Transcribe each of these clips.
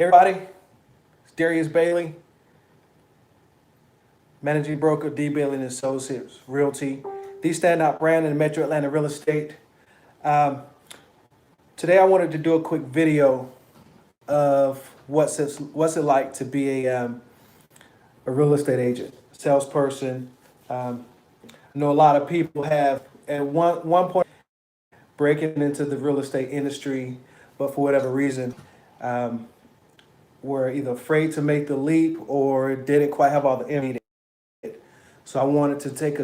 Hey everybody, it's Darius Bailey, Managing Broker, D. Bailey and Associates Realty, the standout brand in Metro Atlanta real estate. Um, Today I wanted to do a quick video of what's it like to be a real estate agent, salesperson. I know a lot of people have at one point breaking into the real estate industry, but for whatever reason, um, were either afraid to make the leap or didn't quite have all the information. So I wanted to take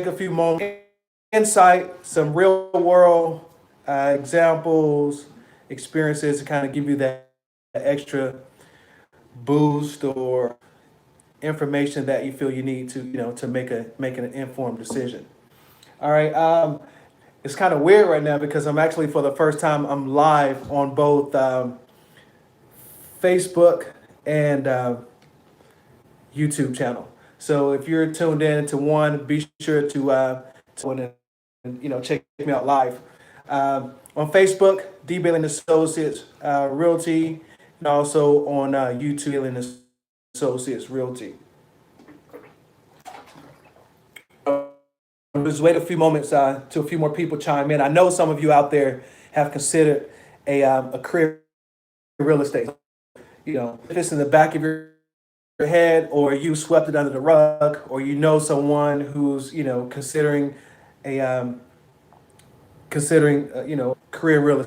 a few moments, insight, some real world examples, experiences to kind of give you that extra boost or information that you feel you need to to make an informed decision. All right. It's kind of weird right now because I'm actually for the first time I'm live on both Facebook and YouTube channel. So if you're tuned in to one, be sure to check me out live on Facebook, D. Bailey and Associates Realty, and also on YouTube and Associates Realty. Just wait a few moments till a few more people chime in. I know some of you out there have considered a career in real estate. If it's in the back of your head, or you swept it under the rug, or someone who's considering career in real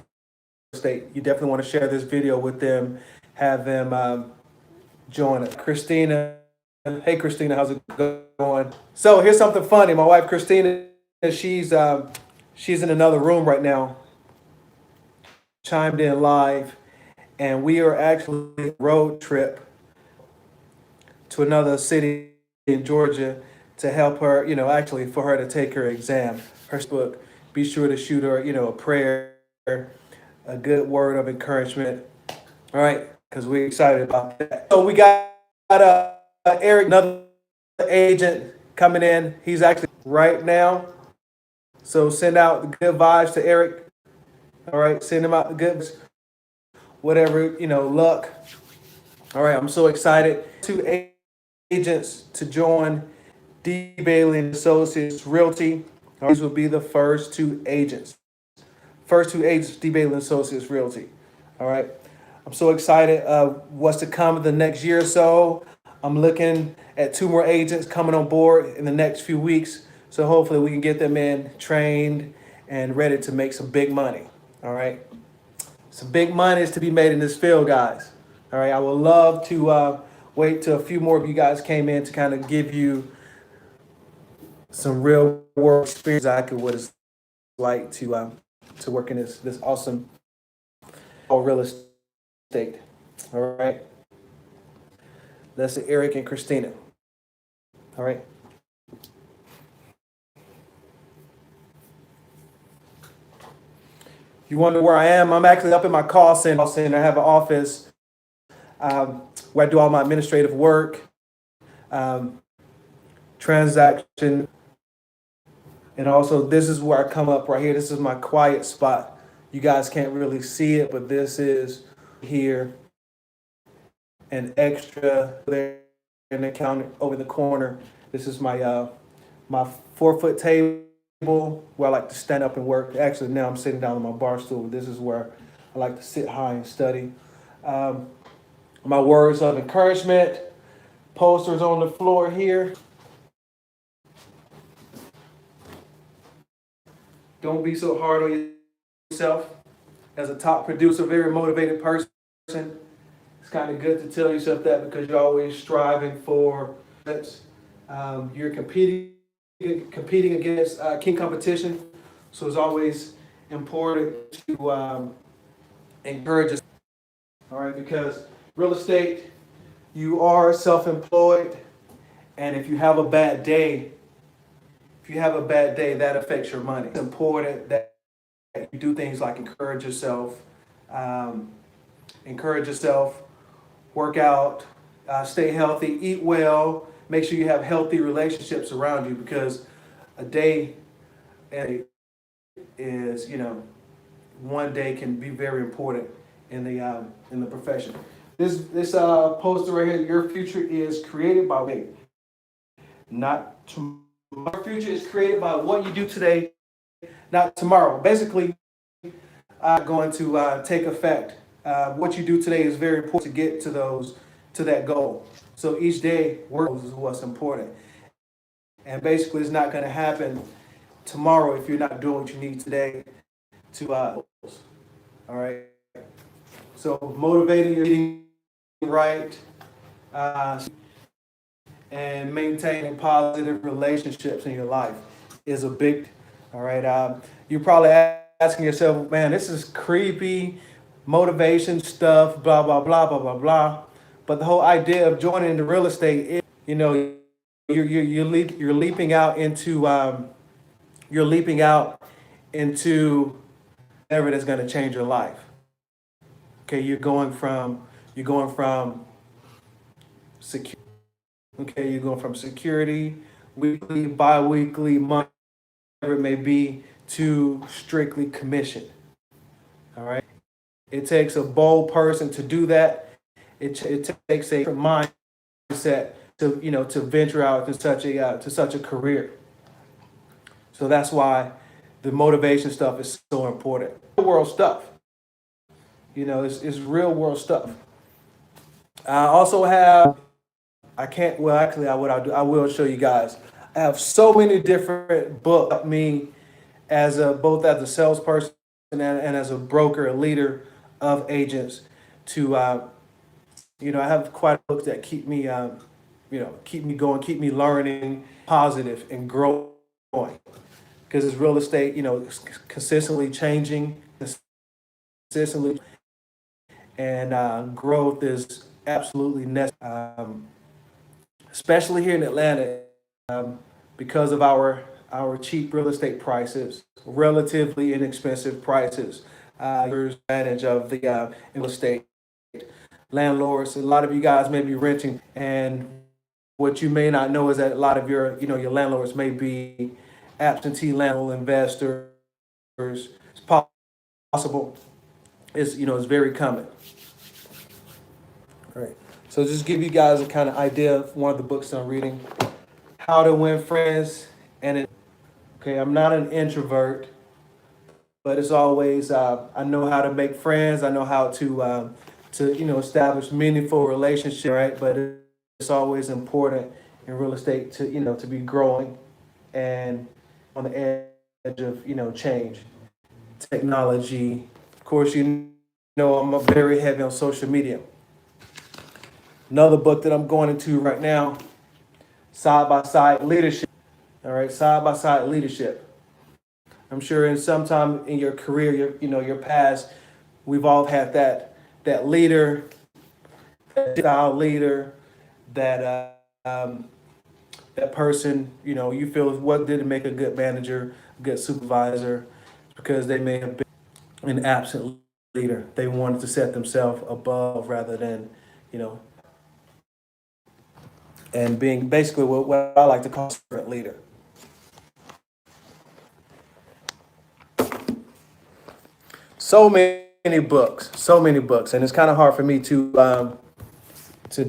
estate, you definitely want to share this video with them. Have them join us. Christina, hey Christina, how's it going? So here's something funny. My wife Christina, she's in another room right now, chimed in live, and we are actually road trip to another city in Georgia to help her, actually for her to take her exam, her book. Be sure to shoot her, a prayer, a good word of encouragement. All right, because we're excited about that. So we got Eric, another agent coming in. He's actually right now. So send out the good vibes to Eric. All right, send him out the good, whatever, luck. All right, I'm so excited. 2 agents to join D. Bailey and Associates Realty. These will be the first 2 agents. First 2 agents, D. Bailey and Associates Realty. All right. I'm so excited. What's to come in the next year or so. I'm looking at 2 more agents coming on board in the next few weeks. So hopefully we can get them in, trained, and ready to make some big money. All right. Some big money is to be made in this field, guys. All right. I would love to wait till a few more of you guys came in to kind of give you some real world experience, exactly what it's like to work in this awesome real estate. All right. That's Eric and Christina. All right. You wonder where I am? I'm actually up in my call center. I have an office where I do all my administrative work, transaction, and also this is where I come up right here. This is my quiet spot. You guys can't really see it, but this is here, and extra there in the counter over the corner. This is my my 4-foot table where I like to stand up and work. Actually, now I'm sitting down on my bar stool. This is where I like to sit high and study. My words of encouragement, posters on the floor here. Don't be so hard on yourself. As a top producer, very motivated person, it's kind of good to tell yourself that because you're always striving for you're competing against key competition. So it's always important to encourage us. All right, because real estate, you are self-employed, and if you have a bad day, that affects your money. It's important that you do things like encourage yourself, work out, stay healthy, eat well, make sure you have healthy relationships around you, because a day is, one day can be very important in the profession. This poster right here, your future is created by me, not tomorrow. Your future is created by what you do today, not tomorrow. Basically, going to take effect. What you do today is very important to get to that goal. So each day, work is what's important. And basically, it's not going to happen tomorrow if you're not doing what you need today to all right. So motivating your eating right, uh, and maintaining positive relationships in your life is a big. All right. You're probably asking yourself, man, this is creepy, motivation stuff, blah blah blah blah blah blah. But the whole idea of joining into real estate is, you're leaping out into whatever that's going to change your life. Okay, you're going from security. Okay, you're going from security, weekly, bi-weekly, monthly, whatever it may be, to strictly commission. All right. It takes a bold person to do that. It takes a mindset to venture out to such a career. So that's why the motivation stuff is so important. Real world stuff. It's real world stuff. I also have. I can't. Well, actually, I will show you guys. I have so many different books about me as both as a salesperson and as a broker, a leader of agents. I have quite a books that keep me, keep me going, keep me learning, positive and growing. Because it's real estate, it's consistently changing, consistently, and growth is absolutely necessary, especially here in Atlanta, because of our cheap real estate prices, relatively inexpensive prices. Advantage of the real estate landlords. A lot of you guys may be renting, and what you may not know is that a lot of your landlords may be absentee landlord investors. It's possible. It's very common. All right. So just give you guys a kind of idea of one of the books I'm reading, How to Win Friends. Okay, I'm not an introvert, but it's always I know how to make friends. I know how to establish meaningful relationships, right? But it's always important in real estate to be growing and on the edge of change, technology. Of course, I'm very heavy on social media. Another book that I'm going into right now, Side by Side Leadership. All right, Side by Side Leadership. I'm sure in some time in your career, your past, we've all had that leader, that style leader, that person, you feel what didn't make a good manager, a good supervisor, because they may have been an absent leader. They wanted to set themselves above rather than, and being basically what I like to call a servant leader. So many books, and it's kind of hard for me to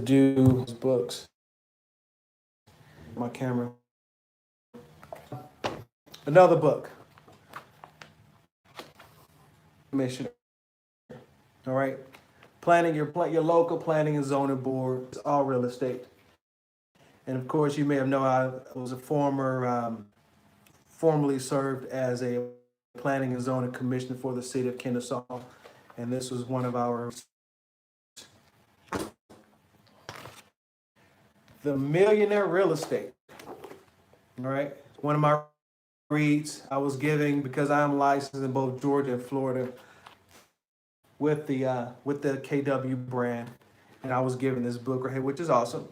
do books. My camera. Another book. Mission. All right. Planning your local planning and zoning board is all real estate. And of course, you may have known I was a formerly served as a planning and zoning commissioner for the city of Kennesaw, and this was one of our the millionaire real estate. All right, one of my reads I was giving because I'm licensed in both Georgia and Florida with the KW brand, and I was given this book right here, which is awesome.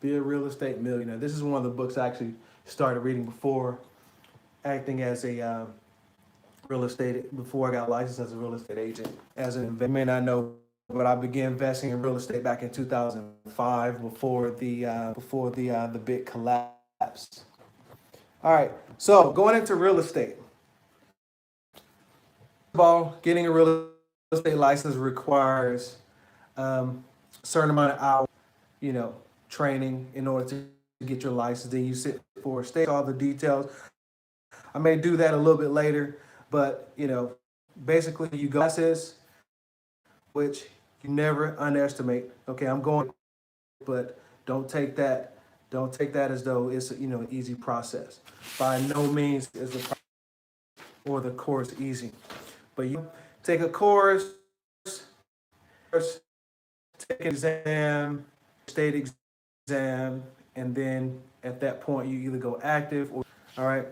Be a real estate millionaire. This is one of the books I actually started reading before acting as a before I got licensed as a real estate agent. As an investor, you may not know, but I began investing in real estate back in 2005 before the big collapse. All right, so going into real estate. of all, getting a real estate license requires a certain amount of hours, you know, training in order to get your license. Then you sit for a state, all the details. I may do that a little bit later, but basically you go process, which you never underestimate. Okay, I'm going, but don't take that, don't take that as though it's an easy process. By no means is the course easy, but you take a course, take an exam, state exam, and then at that point you either go active or all right.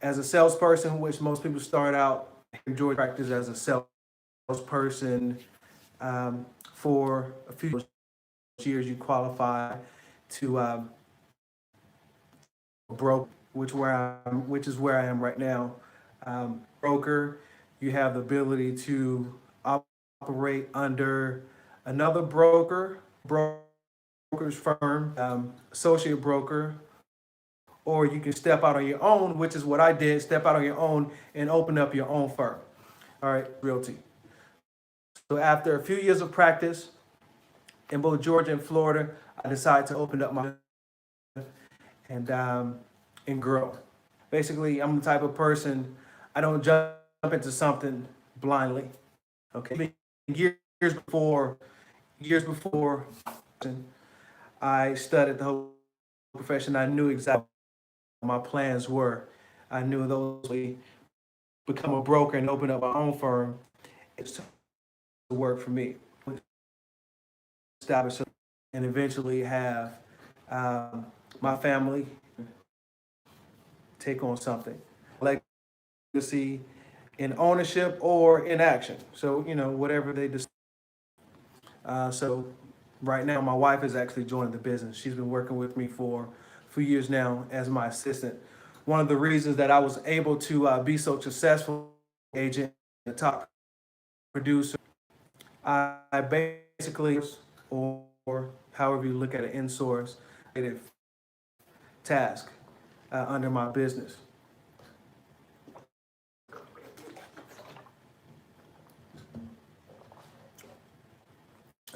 As a salesperson, which most people start out, enjoy practice as a salesperson for a few years, you qualify to broker, which is where I am right now. Broker, you have the ability to operate under another brokerage firm, associate broker, or you can step out on your own, which is what I did. Step out on your own and open up your own firm. All right, realty. So after a few years of practice in both Georgia and Florida, I decided to open up my and grow. Basically, I'm the type of person, I don't jump into something blindly. Okay, years before, I studied the whole profession. I knew exactly what my plans were. I knew those would become a broker and open up my own firm. It's to work for me, establish and eventually have my family take on something, legacy in ownership or in action. So whatever they decide. So right now, my wife has actually joined the business. She's been working with me for a few years now as my assistant. One of the reasons that I was able to be so successful, agent, the top producer, I basically, or however you look at it, in-source task under my business.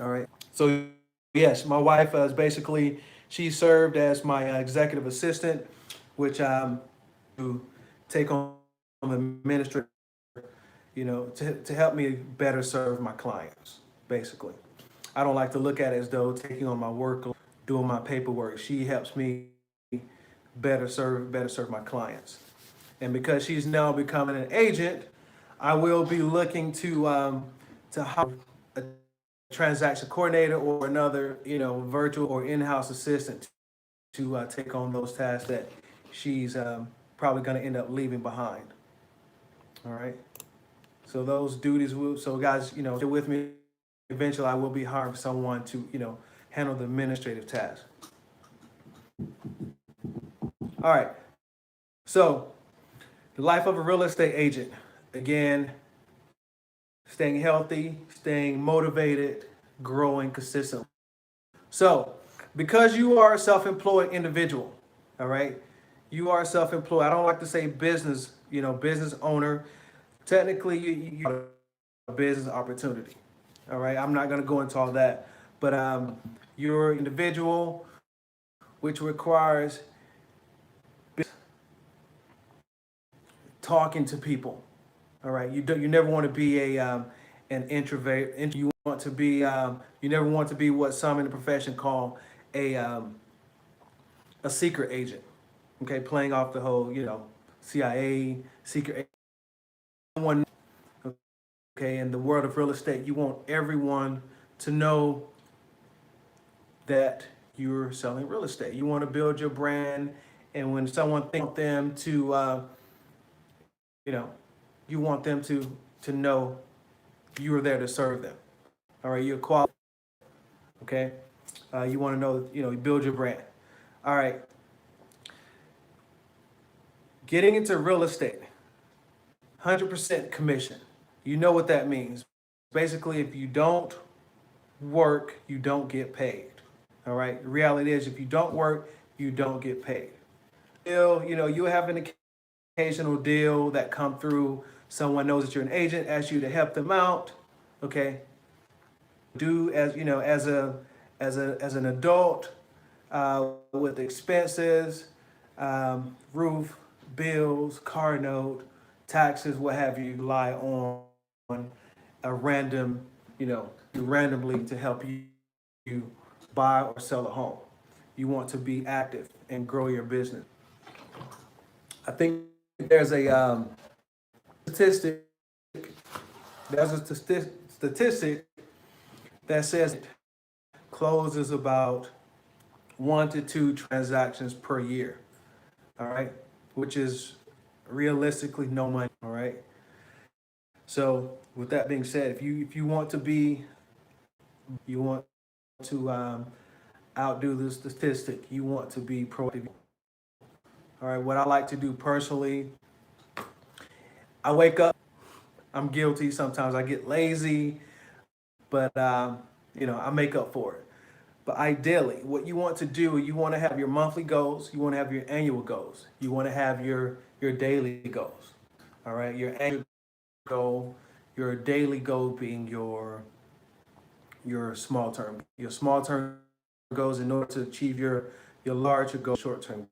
All right. So yes, my wife is basically, she served as my executive assistant, which to take on the administrator, to help me better serve my clients. Basically, I don't like to look at it as though taking on my work, doing my paperwork. She helps me better serve my clients. And because she's now becoming an agent, I will be looking to hire a transaction coordinator or another, virtual or in-house assistant to take on those tasks that she's probably going to end up leaving behind. All right. So those duties will. So guys, stay with me. Eventually, I will be hiring someone to, handle the administrative tasks. All right. So the life of a real estate agent. Again, staying healthy, staying motivated, growing consistently. So, because you are a self-employed individual, all right, you are self-employed. I don't like to say business, business owner. Technically, you have a business opportunity. All right, I'm not going to go into all that, but you're an individual, which requires talking to people. All right, you never want to be an introvert. You want to be you never want to be what some in the profession call a secret agent. Okay, playing off the whole CIA secret agent. Okay, in the world of real estate, you want everyone to know that you're selling real estate. You want to build your brand, and when someone thinks them to you want them to know you are there to serve them. All right, you're qualified. Okay, you want to know, you build your brand. All right, getting into real estate, 100% commission. You know what that means. Basically, if you don't work, you don't get paid. All right, the reality is, if you don't work, you don't get paid. You have an occasional deal that come through Someone knows that you're an agent, asks you to help them out. Okay, do as you know as an adult with expenses, roof, bills, car note, taxes, what have you, rely on a random, randomly to help you buy or sell a home. You want to be active and grow your business. I think there's a statistic. There's a statistic that says it closes about 1 to 2 transactions per year. All right, which is realistically no money. All right. So with that being said, if you want to be, you want to outdo the statistic, you want to be proactive. All right. What I like to do personally, I wake up. I'm guilty. Sometimes I get lazy, but I make up for it. But ideally, what you want to do, you want to have your monthly goals, you want to have your annual goals, you want to have your daily goals. All right, your annual goal, your daily goal being your small term goals in order to achieve your larger goal, short term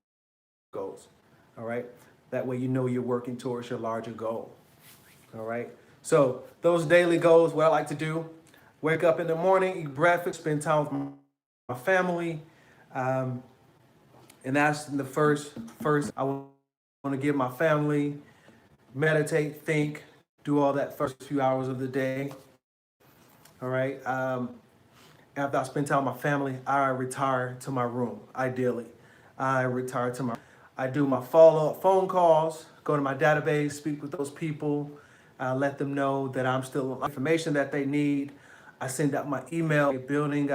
goals. All right, that way you know you're working towards your larger goal. All right. So those daily goals, what I like to do, wake up in the morning, eat breakfast, spend time with my family, um, and that's the first. I want to give my family, meditate, think, do all that first few hours of the day. All right. After I spend time with my family, I retire to my room. Ideally, I retire to my. I do my follow-up phone calls, go to my database, speak with those people, let them know that I'm still information that they need. I send out my email, building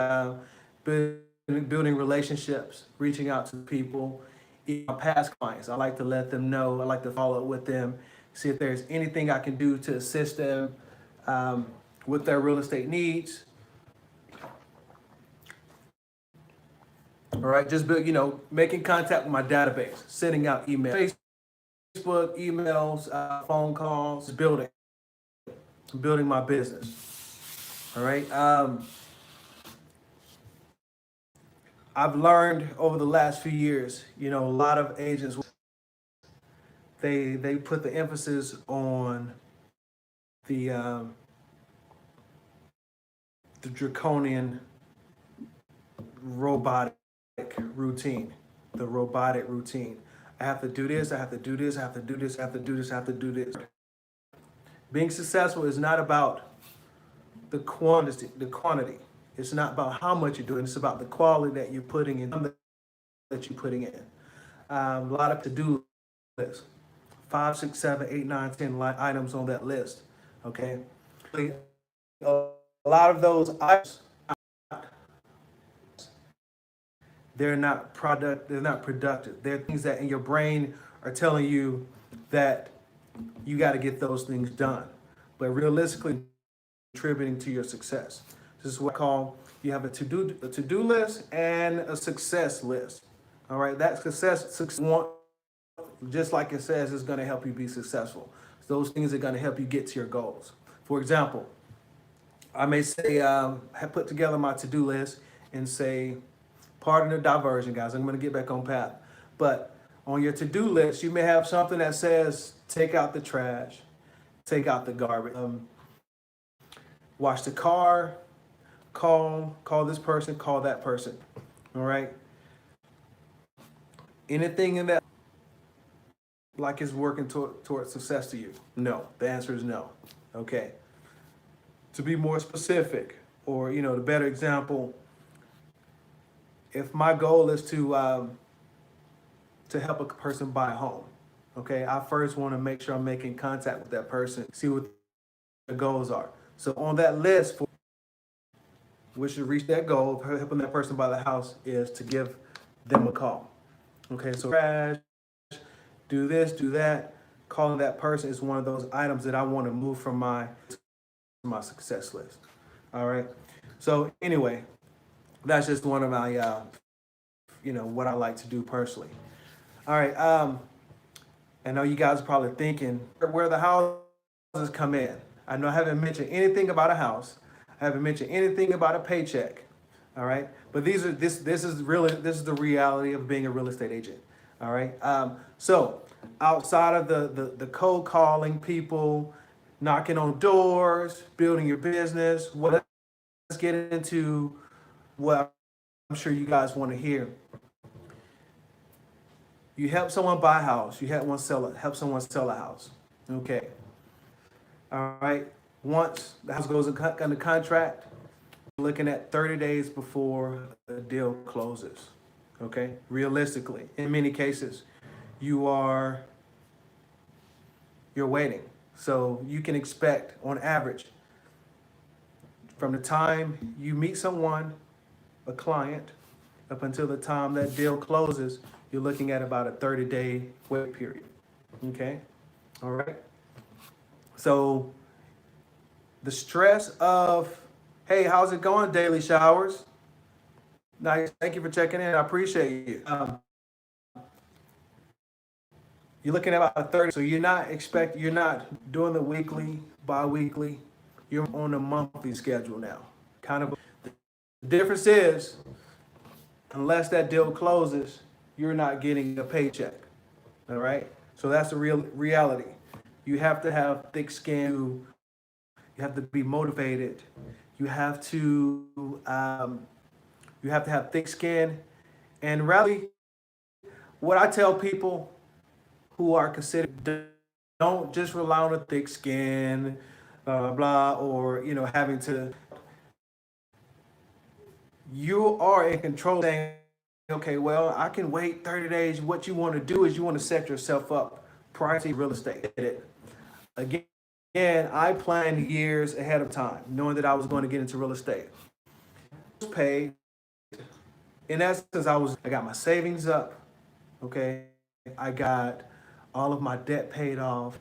relationships, reaching out to people. My past clients, I like to let them know. I like to follow up with them, see if there's anything I can do to assist them with their real estate needs. All right, just making contact with my database, sending out emails, Facebook, emails, phone calls, building my business. All right. I've learned over the last few years, a lot of agents they put the emphasis on the the draconian robotic routine, the robotic routine. I have to do this, I have to do this, I have to do this, I have to do this, I have to do this. Being successful is not about the quantity. It's not about how much you're doing. It's about the quality that you're putting in. That you're putting in. A lot of to-do lists. 5, 6, 7, 8, 9, 10 items on that list. Okay. A lot of those items, they're not productive. They're things that in your brain are telling you that you got to get those things done. But realistically, contributing to your success. This is what I call you have a to-do list and a success list. All right, that success just like it says, is going to help you be successful. Those things are going to help you get to your goals. For example, I may say I put together my to-do list and say, pardon the diversion, guys. I'm going to get back on path, but on your to-do list, you may have something that says take out the trash, take out the garbage, wash the car, call this person, call that person. All right. Anything in that like is working towards success to you? No. The answer is no. Okay. To be more specific, or the better example, if my goal is to help a person buy a home, okay, I first want to make sure I'm making contact with that person, see what the goals are. So on that list, which to reach that goal of helping that person buy the house, is to give them a call. Okay, so crash, do this, do that. Calling that person is one of those items that I want to move from my success list. All right. So anyway, that's just one of my what I like to do personally. All right. I know you guys are probably thinking, where the house come in. I know I haven't mentioned anything about a house. I haven't mentioned anything about a paycheck. All right, but this is the reality of being a real estate agent. All right, so outside of the cold calling people, knocking on doors, building your business, let's get into what I'm sure you guys want to hear. You help someone buy a house. You help someone sell a house. Okay. All right. Once the house goes under contract, you're looking at 30 days before the deal closes. Okay. Realistically, in many cases, you're waiting. So you can expect, on average, from the time you meet someone, a client, up until the time that deal closes, you're looking at about a 30-day wait period. Okay. All right. So the stress of, hey, how's it going, Daily Showers? Nice. Thank you for checking in. I appreciate you. You're looking at about a 30. So you're not doing the weekly, bi-weekly. You're on a monthly schedule now. Kind of. The difference is, unless that deal closes, you're not getting a paycheck. All right. So that's the real reality. You have to have thick skin. You have to be motivated. You have to have thick skin. And really, what I tell people who are considered, don't just rely on a thick skin, blah, or having to. You are in control. Saying, okay, well, I can wait 30 days. What you want to do is you want to set yourself up prior to real estate. Again, I planned years ahead of time, knowing that I was going to get into real estate. Paid. In essence, I got my savings up. Okay, I got all of my debt paid off.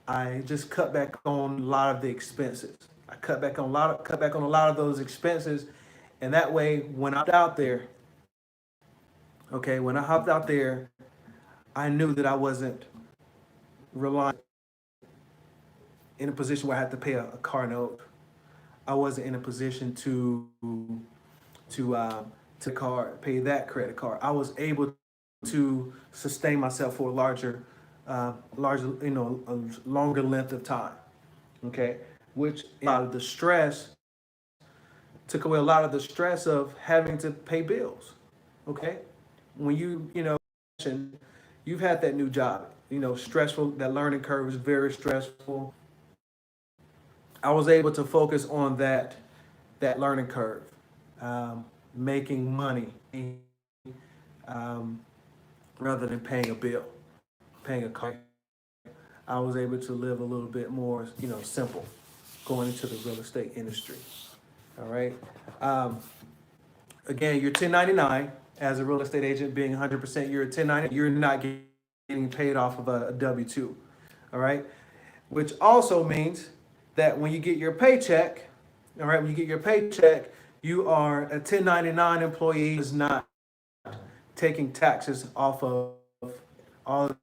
I just cut back on a lot of the expenses. I cut back on a lot of those expenses, and that way, when I hopped out there, I knew that I wasn't relying in a position where I had to pay a car note. I wasn't in a position to pay that credit card. I was able to sustain myself for a longer length of time. Okay, which a lot of the stress took away a lot of the stress of having to pay bills. Okay, when you've had that new job, stressful. That learning curve is very stressful. I was able to focus on that learning curve, making money, rather than paying a bill, paying a car. I was able to live a little bit more, simple, going into the real estate industry. All right. Again, you're 1099 as a real estate agent, being 100%. You're a 1099. You're not getting paid off of a W-2. All right. Which also means that when you get your paycheck, all right, you are a 1099 employee, is not taking taxes off of all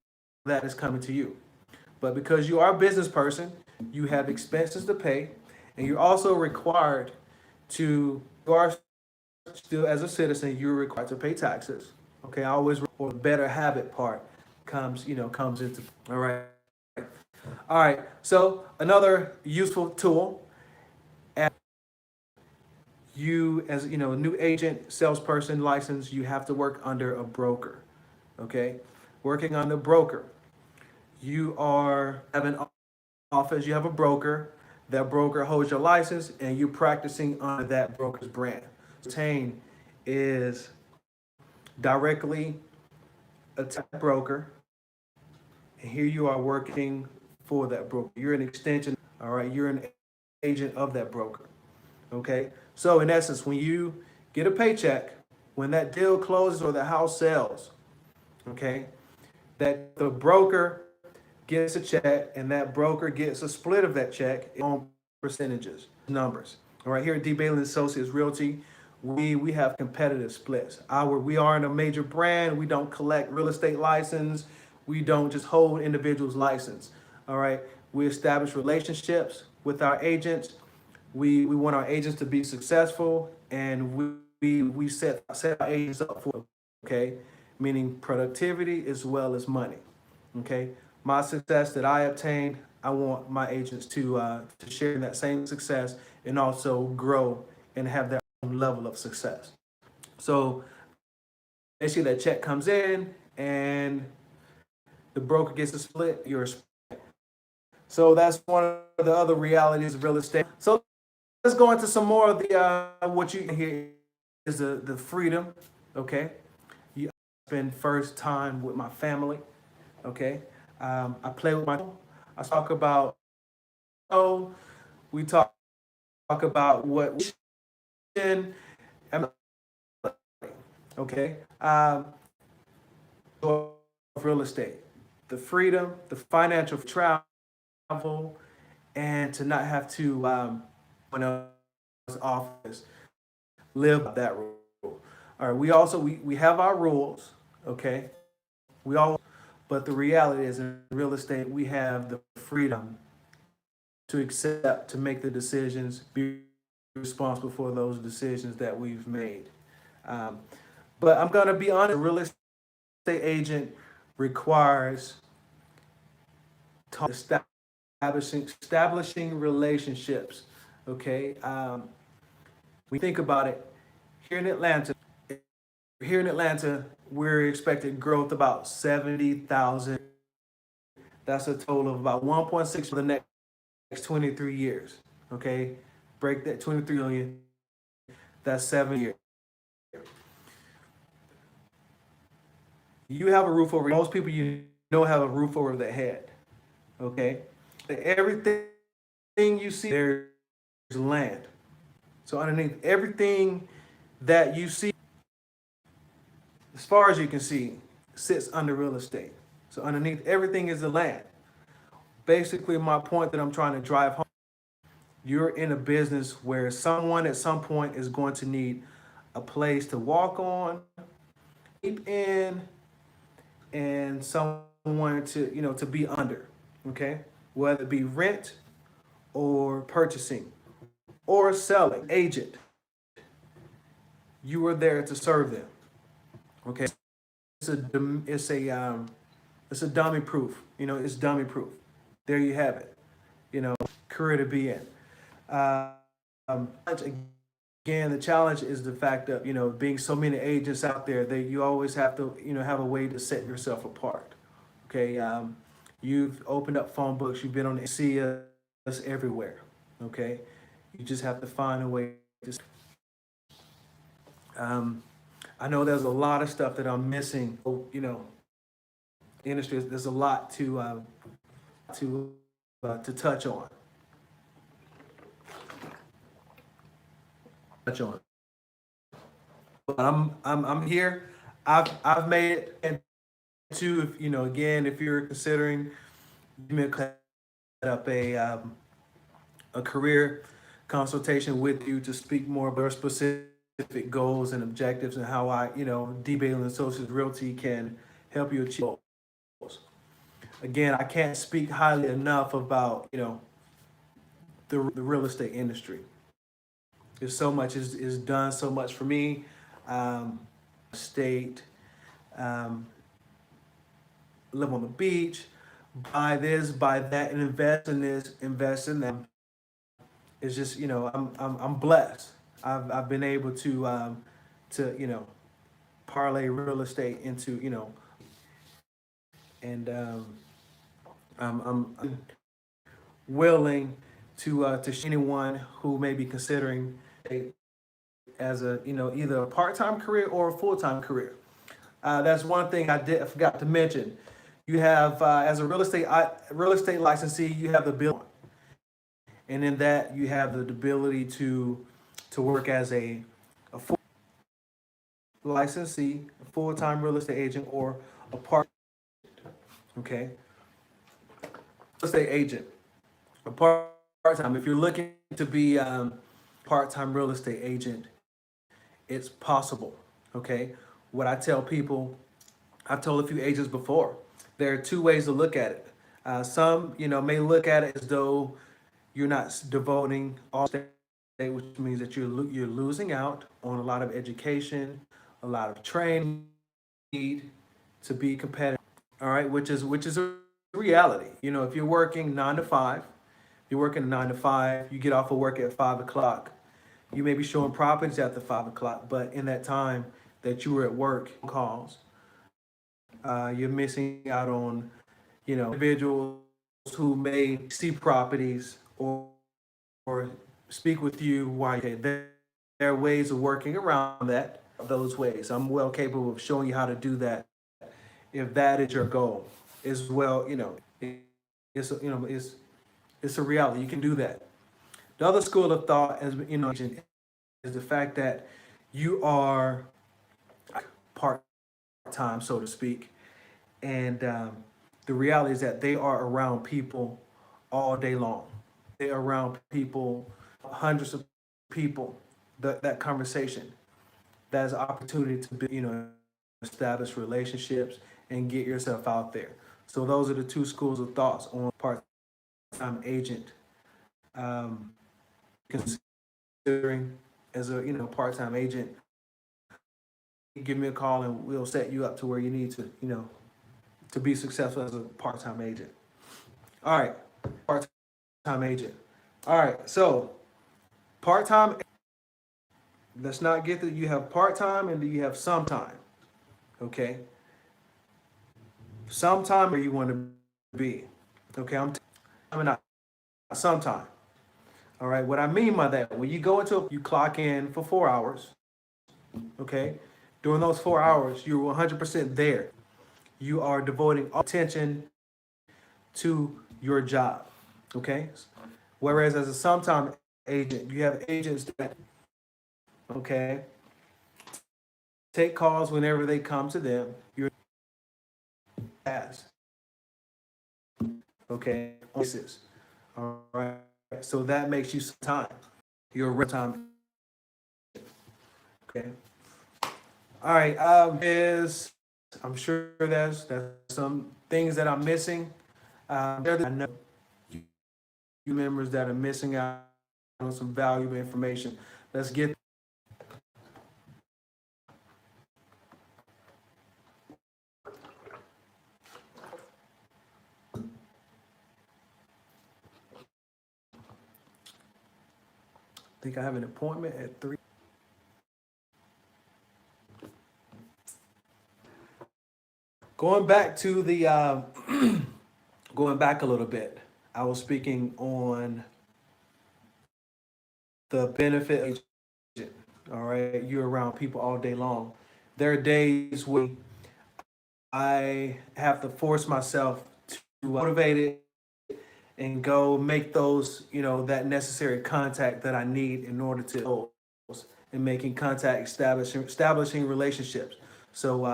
that is coming to you. But because you are a business person, you have expenses to pay, and you're also required you are still, as a citizen, you're required to pay taxes. Okay, or the better habit part comes into, all right. All right, so another useful tool, you as a new agent, salesperson, license, you have to work under a broker. Okay, working on the broker, you have an office, you have a broker. That broker holds your license, and you're practicing under that broker's brand. Retain is directly a broker, and here you are working for that broker. You're an extension. All right, you're an agent of that broker. Okay, so in essence, when you get a paycheck, when that deal closes or the house sells, okay, that the broker gets a check, and that broker gets a split of that check on percentages, numbers. All right, here at D. Bailey Associates Realty, we have competitive splits. We aren't a major brand. We don't collect real estate license. We don't just hold individuals' license. All right, We establish relationships with our agents. We want our agents to be successful, and we set our agents up for, okay, meaning productivity as well as money. Okay, my success that I obtained, I want my agents to share in that same success and also grow and have their own level of success. So basically, that check comes in and the broker gets a split. So that's one of the other realities of real estate. So let's go into some more of the what you hear is the freedom. Okay, you spend first time with my family. Okay, I play with my. I talk about. Oh, we talk about what we should. Okay, real estate, the freedom, the financial travel, and to not have to when I was office live by that rule. All right, we have our rules. Okay, we all, but the reality is in real estate we have the freedom to accept, to make the decisions, be responsible for those decisions that we've made. Um, but I'm gonna be honest, a real estate agent requires establishing relationships. Okay, we think about it here in Atlanta. Here in Atlanta, we're expecting growth about 70,000. That's a total of about 1.6 for the next 23 years. Okay, break that 23 million. That's 7 years. You have a roof over. Most people you know have a roof over their head. Okay, everything you see there's land. So underneath everything that you see, as far as you can see, sits under real estate. So underneath everything is the land. Basically, my point that I'm trying to drive home, you're in a business where someone at some point is going to need a place to walk on, sleep in, and someone to, to be under, okay? Whether it be rent or purchasing or selling, agent, you are there to serve them, okay? It's a dummy proof, it's dummy proof. There you have it, career to be in. Again, the challenge is the fact of being so many agents out there that you always have to have a way to set yourself apart. Okay, you've opened up phone books, you've been on the see us everywhere. Okay, you just have to find a way to. I know there's a lot of stuff that I'm missing. Industry. There's a lot to touch on. But I'm here. I've made it, and to again, if you're considering, set up a career consultation with you to speak more about your specific goals and objectives and how D. Bailey and Associates Realty can help you achieve goals. Again, I can't speak highly enough about the real estate industry. There's so much is done so much for me. State, live on the beach, buy this, buy that, and invest in this, invest in that. It's just I'm blessed. I've been able to parlay real estate into and I'm willing to anyone who may be considering as a either a part-time career or a full-time career. That's one thing I forgot to mention. You have as a real estate licensee, you have the bill, and in that you have the ability to work as a full licensee, a full-time real estate agent, or a part. Okay, real estate agent, a part-time. If you're looking to be part-time real estate agent, it's possible. Okay, what I tell people, I've told a few agents before, there are two ways to look at it. Some, may look at it as though you're not devoting all day, which means that you're losing out on a lot of education, a lot of training need to be competitive. All right, which is a reality. If you're working 9 to 5, you're working 9 to 5, you get off of work at 5 o'clock. You may be showing properties after 5 o'clock, but in that time that you were at work calls, you're missing out on, individuals who may see properties or speak with you. Why? Okay, there are ways of working around those ways. I'm well capable of showing you how to do that if that is your goal as well. It's a reality. You can do that. The other school of thought, as is the fact that you are part time, so to speak, and the reality is that they are around people all day long. They're around people, hundreds of people. That conversation, that's an opportunity to establish relationships and get yourself out there. So those are the two schools of thoughts on part-time agent. Um, Considering as a part-time agent, give me a call and we'll set you up to where you need to to be successful as a part-time agent. All right, part-time agent. All right, so part-time. Let's not get that you have part-time and you have sometime. Okay, sometime where you want to be. Okay, I'm not sometime. All right, what I mean by that, when you go you clock in for 4 hours. Okay, during those 4 hours, you're 100% there. You are devoting all attention to your job. Okay, whereas as a sometime agent, you have agents that okay take calls whenever they come to them. You're asked. Okay, all right. So that makes you some time. You're a real time. Okay. All right. Is I'm sure there's some things that I'm missing. I know you members that are missing out on some valuable information. Let's get. I think I have an appointment at 3. Going back to the going back a little bit. I was speaking on the benefit agent. All right, you're around people all day long. There are days when I have to force myself to motivate it and go make those, that necessary contact that I need in order to and making contact, establishing relationships. So,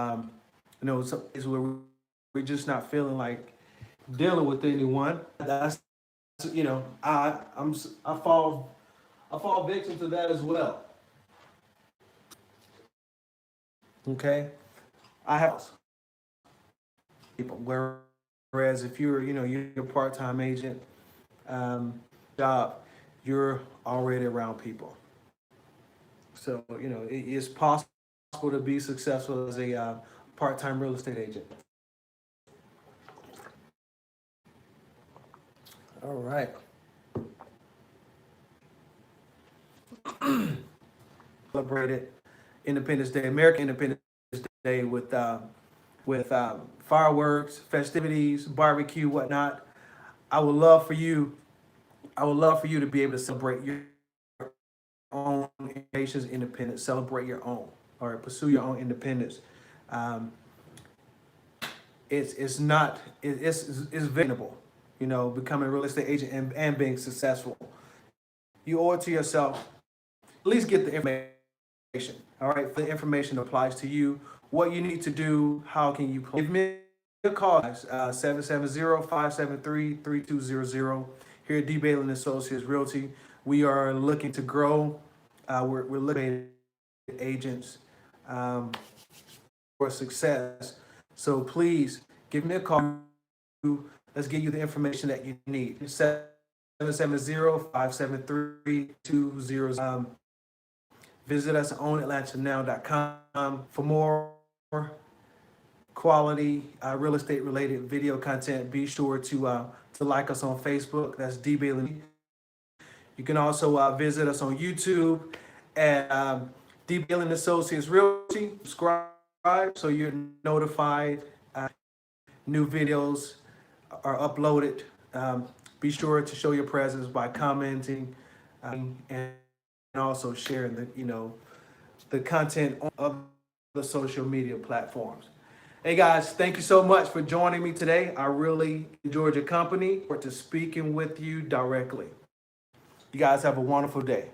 some days where we're just not feeling like dealing with anyone. That's, I fall victim to that as well. Okay, I have people. Whereas if you're a part-time agent, job, you're already around people. So it is possible to be successful as a part-time real estate agent. All right. Celebrated Independence Day, American Independence Day with fireworks, festivities, barbecue, whatnot. I would love for you. I would love for you to be able to celebrate your own nation's independence. Celebrate your own, or pursue your own independence. Um, it's not it's valuable. Becoming a real estate agent and being successful. You owe it to yourself. At least get the information. All right, the information applies to you. What you need to do. How can you give me a call? 770-573-3200. Here at D. Bailey Associates Realty, we are looking to grow. We're looking at agents for success. So please give me a call. Let's get you the information that you need. 770-573-2000. Visit us at OwnAtlantaNow.com for more quality real estate related video content. Be sure to like us on Facebook. That's D Bailey. You can also visit us on YouTube at D Bailey Associates Realty. Subscribe so you're notified. New videos are uploaded. Be sure to show your presence by commenting and also sharing the content of the social media platforms. Hey guys, thank you so much for joining me today. I really enjoyed your company. To speaking with you directly. You guys have a wonderful day.